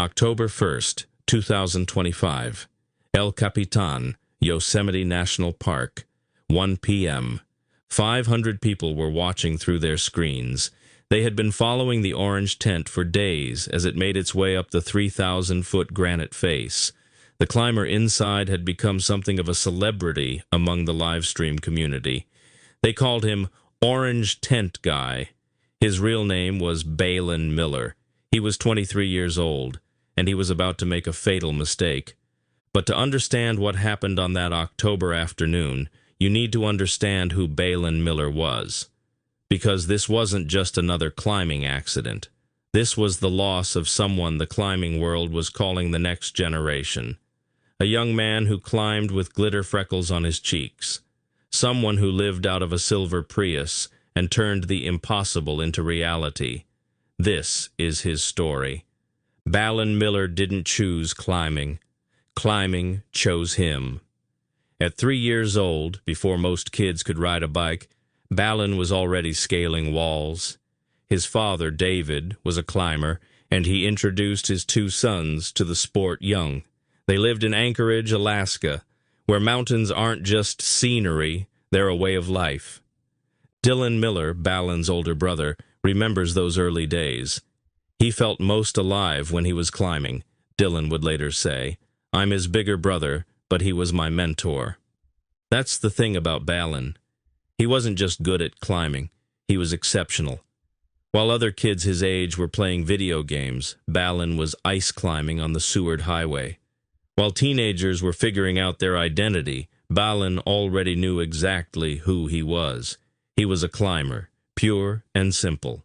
October 1st, 2025. El Capitan, Yosemite National Park, 1 p.m. 500 people were watching through their screens. They had been following the orange tent for days as it made its way up the 3,000-foot granite face. The climber inside had become something of a celebrity among the Livestream community. They called him Orange Tent Guy. His real name was Balin Miller. He was 23 years old, and he was about to make a fatal mistake. But to understand what happened on that October afternoon, you need to understand who Balin Miller was. Because this wasn't just another climbing accident. This was the loss of someone the climbing world was calling the next generation. A young man who climbed with glitter freckles on his cheeks. Someone who lived out of a silver Prius and turned the impossible into reality. This is his story. Balin Miller didn't choose climbing. Climbing chose him. At 3 years old, before most kids could ride a bike, Balin was already scaling walls. His father, David, was a climber, and he introduced his 2 sons to the sport young. They lived in Anchorage, Alaska, where mountains aren't just scenery, they're a way of life. Dylan Miller, Balin's older brother, remembers those early days. He felt most alive when he was climbing, Dylan would later say. I'm his bigger brother, but he was my mentor. That's the thing about Balin. He wasn't just good at climbing, he was exceptional. While other kids his age were playing video games, Balin was ice climbing on the Seward Highway. While teenagers were figuring out their identity, Balin already knew exactly who he was. He was a climber, pure and simple.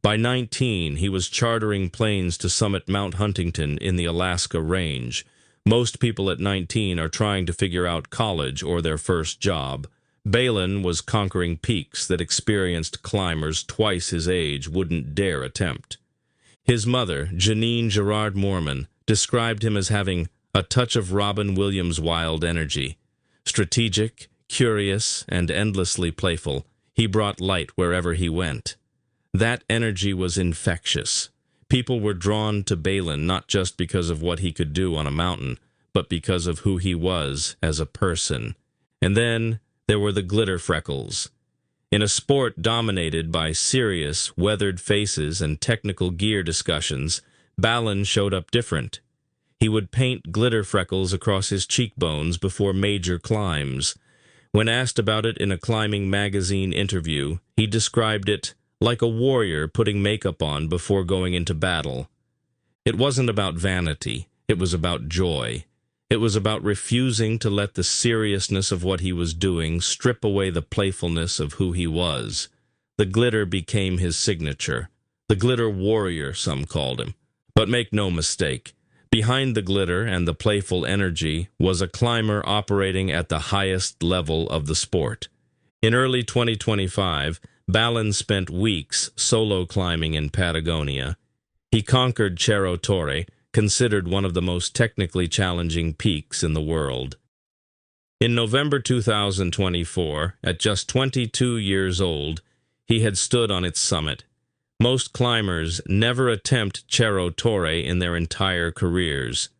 By 19, he was chartering planes to summit Mount Huntington in the Alaska Range. Most people at 19 are trying to figure out college or their first job. Balin was conquering peaks that experienced climbers twice his age wouldn't dare attempt. His mother, Janine Gerard Mormon, described him as having a touch of Robin Williams' wild energy. Strategic, curious, and endlessly playful, he brought light wherever he went. That energy was infectious. People were drawn to Balin not just because of what he could do on a mountain, but because of who he was as a person. And then there were the glitter freckles. In a sport dominated by serious, weathered faces and technical gear discussions, Balin showed up different. He would paint glitter freckles across his cheekbones before major climbs. When asked about it in a climbing magazine interview, he described it like a warrior putting makeup on before going into battle. It wasn't about vanity, it was about joy. It was about refusing to let the seriousness of what he was doing strip away the playfulness of who he was. The glitter became his signature. The glitter warrior, some called him. But make no mistake, behind the glitter and the playful energy was a climber operating at the highest level of the sport. In early 2025, Balin spent weeks solo climbing in Patagonia. He conquered Cerro Torre, considered one of the most technically challenging peaks in the world. In November 2024, at just 22 years old, he had stood on its summit. Most climbers never attempt Cerro Torre in their entire careers.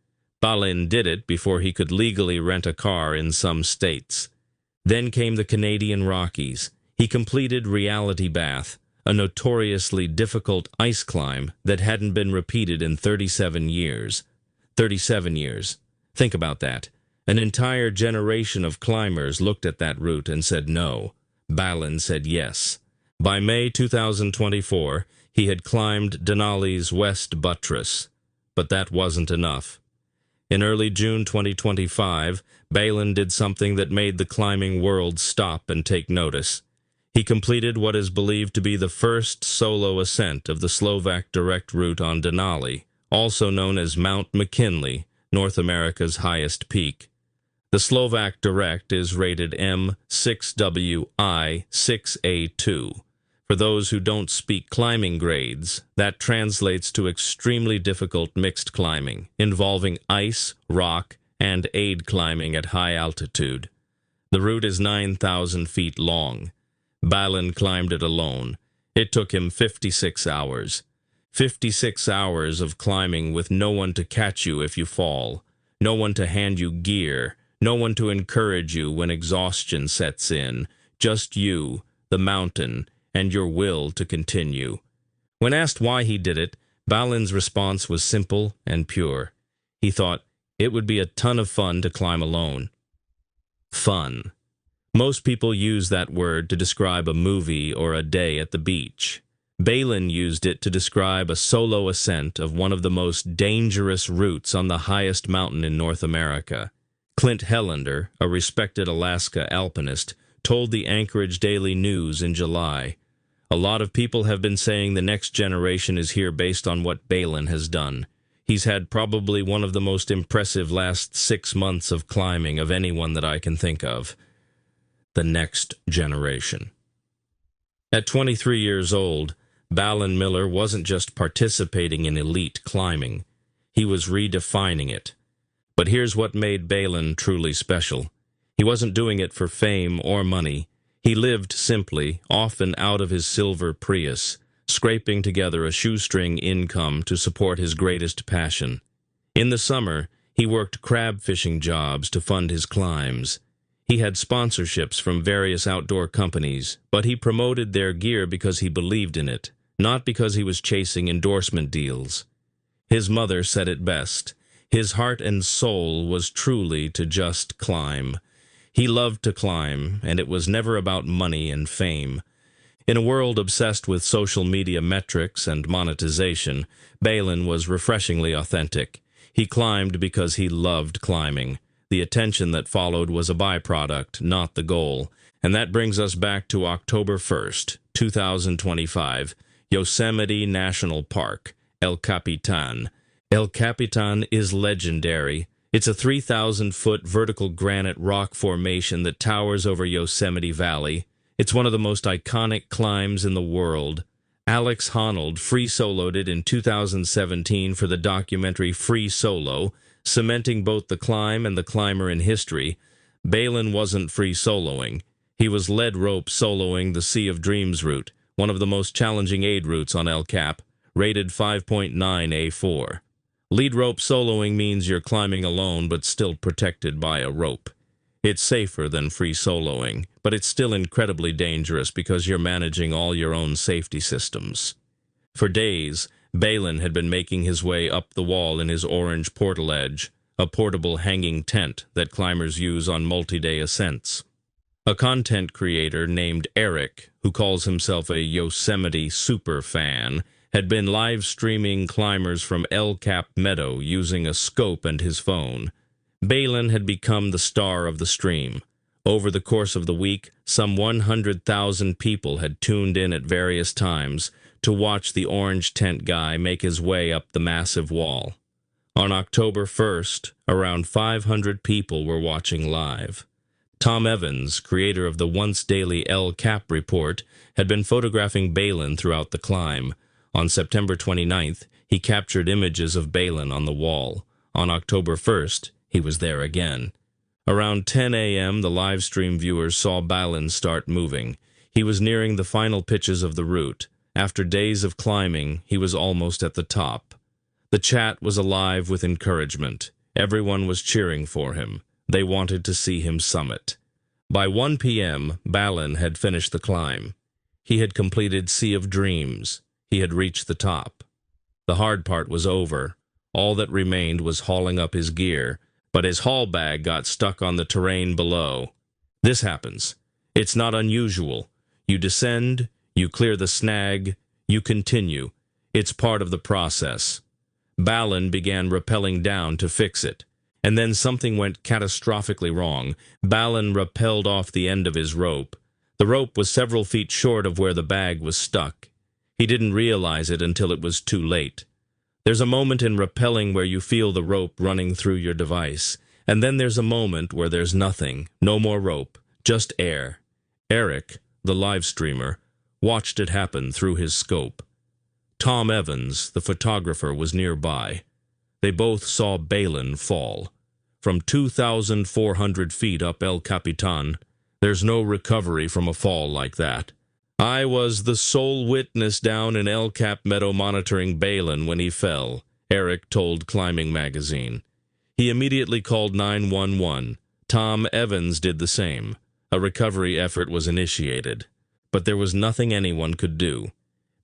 Balin did it before he could legally rent a car in some states. Then came the Canadian Rockies. He completed Reality Bath, a notoriously difficult ice climb that hadn't been repeated in 37 years. 37 years. Think about that. An entire generation of climbers looked at that route and said no. Balin said yes. By May 2024, he had climbed Denali's West Buttress. But that wasn't enough. In early June 2025, Balin did something that made the climbing world stop and take notice. He completed what is believed to be the first solo ascent of the Slovak Direct route on Denali, also known as Mount McKinley, North America's highest peak. The Slovak Direct is rated M6WI6A2. For those who don't speak climbing grades, that translates to extremely difficult mixed climbing, involving ice, rock, and aid climbing at high altitude. The route is 9,000 feet long. Balin climbed it alone. It took him 56 hours. 56 hours of climbing with no one to catch you if you fall, no one to hand you gear, no one to encourage you when exhaustion sets in, just you, the mountain, and your will to continue. When asked why he did it, Balin's response was simple and pure. He thought, it would be a ton of fun to climb alone. Fun. Most people use that word to describe a movie or a day at the beach. Balin used it to describe a solo ascent of one of the most dangerous routes on the highest mountain in North America. Clint Helander, a respected Alaska alpinist, told the Anchorage Daily News in July, "A lot of people have been saying the next generation is here based on what Balin has done. He's had probably one of the most impressive last 6 months of climbing of anyone that I can think of." The next generation. At 23 years old, Balin Miller wasn't just participating in elite climbing. He was redefining it. But here's what made Balin truly special. He wasn't doing it for fame or money. He lived simply, often out of his silver Prius, scraping together a shoestring income to support his greatest passion. In the summer, he worked crab fishing jobs to fund his climbs. He had sponsorships from various outdoor companies, but he promoted their gear because he believed in it, not because he was chasing endorsement deals. His mother said it best. His heart and soul was truly to just climb. He loved to climb, and it was never about money and fame. In a world obsessed with social media metrics and monetization, Balin was refreshingly authentic. He climbed because he loved climbing. The attention that followed was a byproduct, not the goal. And that brings us back to October 1st, 2025, Yosemite National Park, El Capitan. El Capitan is legendary. It's a 3,000-foot vertical granite rock formation that towers over Yosemite Valley. It's one of the most iconic climbs in the world. Alex Honnold free-soloed it in 2017 for the documentary Free Solo, cementing both the climb and the climber in history. Balin wasn't free-soloing. He was lead rope soloing the Sea of Dreams route, one of the most challenging aid routes on El Cap, rated 5.9 A4. Lead rope soloing means you're climbing alone but still protected by a rope. It's safer than free soloing, but it's still incredibly dangerous because you're managing all your own safety systems. For days, Balin had been making his way up the wall in his orange portaledge, a portable hanging tent that climbers use on multi-day ascents. A content creator named Eric, who calls himself a Yosemite superfan, had been live-streaming climbers from El Cap Meadow using a scope and his phone. Balin had become the star of the stream. Over the course of the week, some 100,000 people had tuned in at various times to watch the orange tent guy make his way up the massive wall. On October 1st, around 500 people were watching live. Tom Evans, creator of the once-daily El Cap report, had been photographing Balin throughout the climb. On September 29th, he captured images of Balin on the wall. On October 1st, he was there again. Around 10 a.m., the live stream viewers saw Balin start moving. He was nearing the final pitches of the route. After days of climbing, he was almost at the top. The chat was alive with encouragement. Everyone was cheering for him. They wanted to see him summit. By 1 p.m., Balin had finished the climb. He had completed Sea of Dreams. He had reached the top. The hard part was over. All that remained was hauling up his gear, but his haul bag got stuck on the terrain below. This happens. It's not unusual. You descend, you clear the snag, you continue. It's part of the process. Balin began rappelling down to fix it. And then something went catastrophically wrong. Balin rappelled off the end of his rope. The rope was several feet short of where the bag was stuck. He didn't realize it until it was too late. There's a moment in rappelling where you feel the rope running through your device, and then there's a moment where there's nothing, no more rope, just air. Eric, the live streamer, watched it happen through his scope. Tom Evans, the photographer, was nearby. They both saw Balin fall. From 2,400 feet up El Capitan, there's no recovery from a fall like that. I was the sole witness down in El Cap Meadow monitoring Balin when he fell, Eric told Climbing Magazine. He immediately called 911. Tom Evans did the same. A recovery effort was initiated. But there was nothing anyone could do.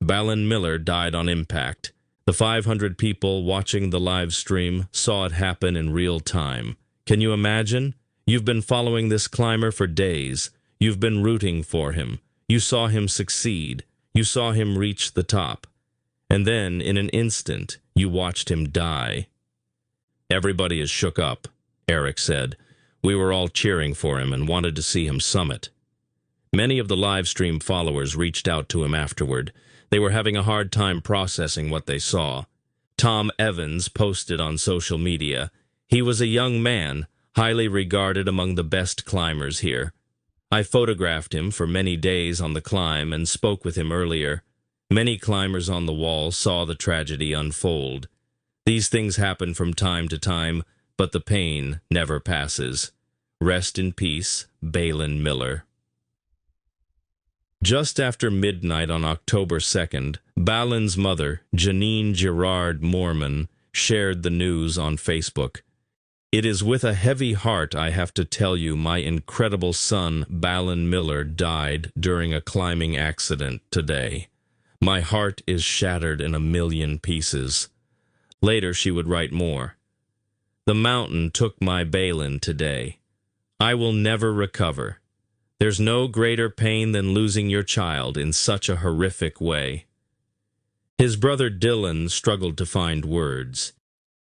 Balin Miller died on impact. The 500 people watching the live stream saw it happen in real time. Can you imagine? You've been following this climber for days. You've been rooting for him. You saw him succeed. You saw him reach the top. And then, in an instant, you watched him die. Everybody is shook up, Eric said. We were all cheering for him and wanted to see him summit. Many of the live stream followers reached out to him afterward. They were having a hard time processing what they saw. Tom Evans posted on social media. He was a young man, highly regarded among the best climbers here. I photographed him for many days on the climb and spoke with him earlier. Many climbers on the wall saw the tragedy unfold. These things happen from time to time, but the pain never passes. Rest in peace, Balin Miller. Just after midnight on October 2nd, Balin's mother, Janine Gerard Mormon, shared the news on Facebook. It is with a heavy heart I have to tell you my incredible son, Balin Miller, died during a climbing accident today. My heart is shattered in a million pieces. Later she would write more. The mountain took my Balin today. I will never recover. There's no greater pain than losing your child in such a horrific way. His brother Dylan struggled to find words.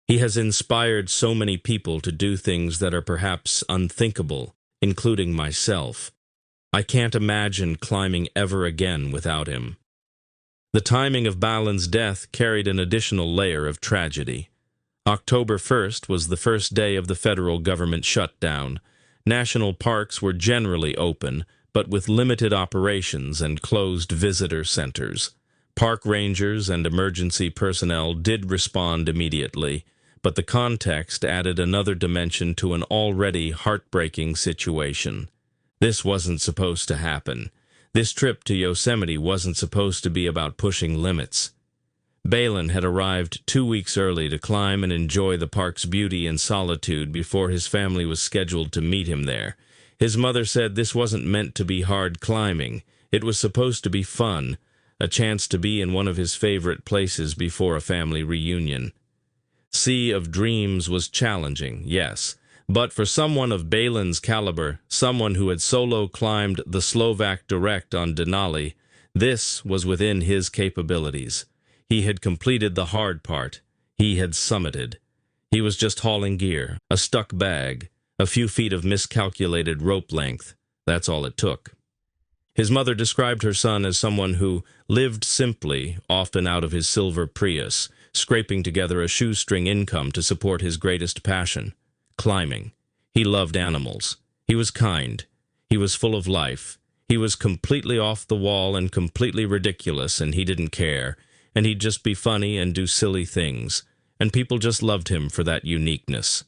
He has inspired so many people to do things that are perhaps unthinkable, including myself. I can't imagine climbing ever again without him. The timing of Balin's death carried an additional layer of tragedy. October 1st was the first day of the federal government shutdown. National parks were generally open, but with limited operations and closed visitor centers. Park rangers and emergency personnel did respond immediately, but the context added another dimension to an already heartbreaking situation. This wasn't supposed to happen. This trip to Yosemite wasn't supposed to be about pushing limits. Balin had arrived 2 weeks early to climb and enjoy the park's beauty and solitude before his family was scheduled to meet him there. His mother said this wasn't meant to be hard climbing. It was supposed to be fun, a chance to be in one of his favorite places before a family reunion. Sea of Dreams was challenging, yes, but for someone of Balin's caliber, someone who had solo climbed the Slovak Direct on Denali, this was within his capabilities. He had completed the hard part. He had summited. He was just hauling gear, a stuck bag, a few feet of miscalculated rope length. That's all it took. His mother described her son as someone who lived simply, often out of his silver Prius, scraping together a shoestring income to support his greatest passion, climbing. He loved animals. He was kind. He was full of life. He was completely off the wall and completely ridiculous, and he didn't care. And he'd just be funny and do silly things, and people just loved him for that uniqueness.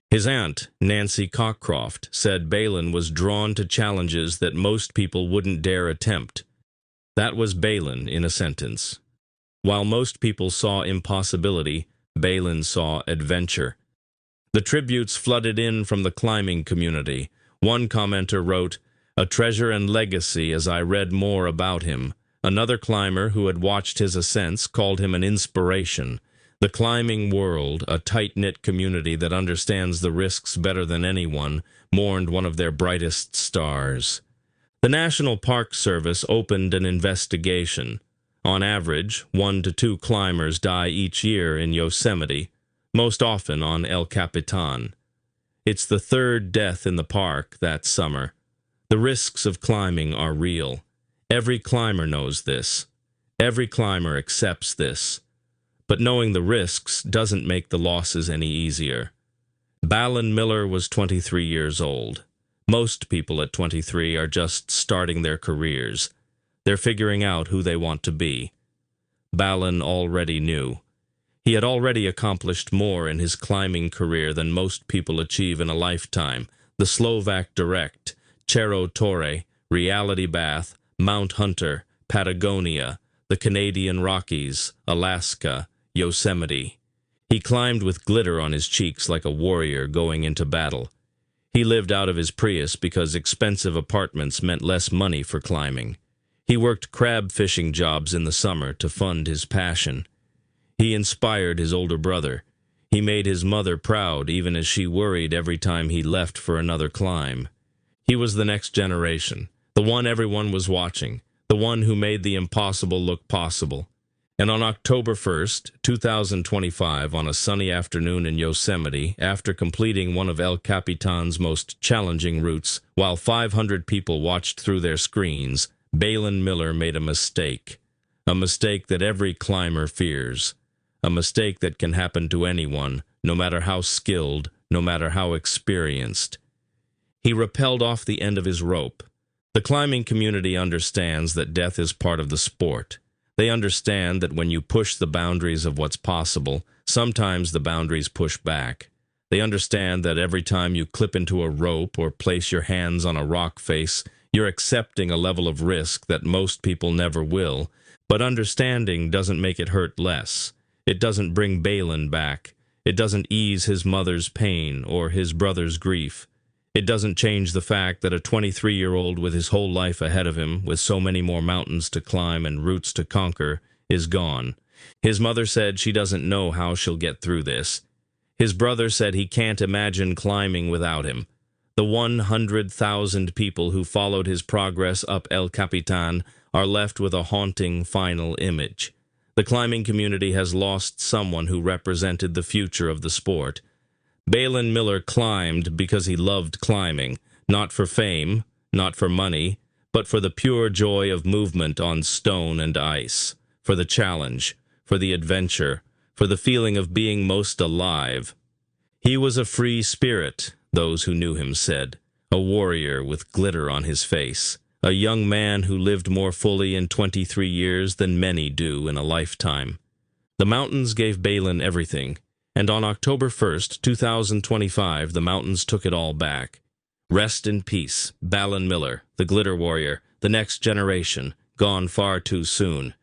His aunt, Nancy Cockcroft, said Balin was drawn to challenges that most people wouldn't dare attempt. That was Balin in a sentence. While most people saw impossibility, Balin saw adventure. The tributes flooded in from the climbing community. One commenter wrote, "A treasure and legacy as I read more about him." Another climber who had watched his ascents called him an inspiration. The climbing world, a tight-knit community that understands the risks better than anyone, mourned one of their brightest stars. The National Park Service opened an investigation. On average, 1 to 2 climbers die each year in Yosemite, most often on El Capitan. It's the 3rd death in the park that summer. The risks of climbing are real. Every climber knows this. Every climber accepts this. But knowing the risks doesn't make the losses any easier. Balin Miller was 23 years old. Most people at 23 are just starting their careers. They're figuring out who they want to be. Balin already knew. He had already accomplished more in his climbing career than most people achieve in a lifetime. The Slovak Direct, Cerro Torre, Reality Bath, Mount Hunter, Patagonia, the Canadian Rockies, Alaska, Yosemite. He climbed with glitter on his cheeks like a warrior going into battle. He lived out of his Prius because expensive apartments meant less money for climbing. He worked crab fishing jobs in the summer to fund his passion. He inspired his older brother. He made his mother proud even as she worried every time he left for another climb. He was the next generation, the one everyone was watching, the one who made the impossible look possible. And on October 1st, 2025, on a sunny afternoon in Yosemite, after completing one of El Capitan's most challenging routes, while 500 people watched through their screens, Balin Miller made a mistake that every climber fears, a mistake that can happen to anyone, no matter how skilled, no matter how experienced. He rappelled off the end of his rope. The climbing community understands that death is part of the sport. They understand that when you push the boundaries of what's possible, sometimes the boundaries push back. They understand that every time you clip into a rope or place your hands on a rock face, you're accepting a level of risk that most people never will. But understanding doesn't make it hurt less. It doesn't bring Balin back. It doesn't ease his mother's pain or his brother's grief. It doesn't change the fact that a 23-year-old with his whole life ahead of him, with so many more mountains to climb and routes to conquer, is gone. His mother said she doesn't know how she'll get through this. His brother said he can't imagine climbing without him. The 100,000 people who followed his progress up El Capitan are left with a haunting final image. The climbing community has lost someone who represented the future of the sport. Balin Miller climbed because he loved climbing, not for fame, not for money, but for the pure joy of movement on stone and ice, for the challenge, for the adventure, for the feeling of being most alive. He was a free spirit, those who knew him said, a warrior with glitter on his face, a young man who lived more fully in 23 years than many do in a lifetime. The mountains gave Balin everything. And on October 1st, 2025, the mountains took it all back. Rest in peace, Balin Miller, the glitter warrior, the next generation, gone far too soon.